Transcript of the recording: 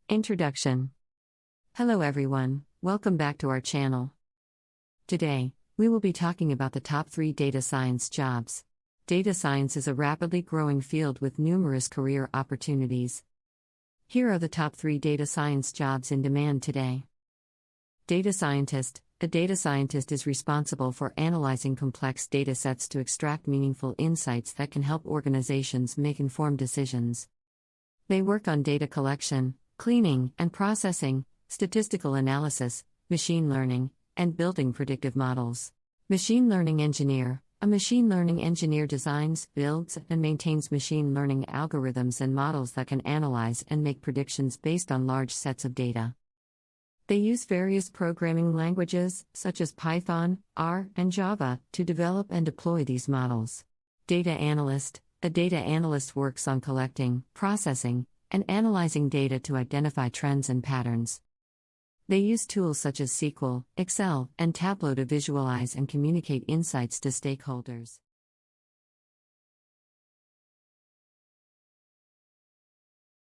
Introduction. Hello everyone, welcome back to our channel. Today, we will be talking about the top 3 data science jobs. Data science is a rapidly growing field with numerous career opportunities. Here are the top 3 data science jobs in demand today. Data scientist. A data scientist is responsible for analyzing complex data sets to extract meaningful insights that can help organizations make informed decisions. They work on data collection, cleaning and processing, statistical analysis, machine learning, and building predictive models. Machine learning engineer. A machine learning engineer designs, builds, and maintains machine learning algorithms and models that can analyze and make predictions based on large sets of data. They use various programming languages, such as Python, R, and Java, to develop and deploy these models. Data analyst. A data analyst works on collecting, processing, and analyzing data to identify trends and patterns. They use tools such as SQL, Excel, and Tableau to visualize and communicate insights to stakeholders.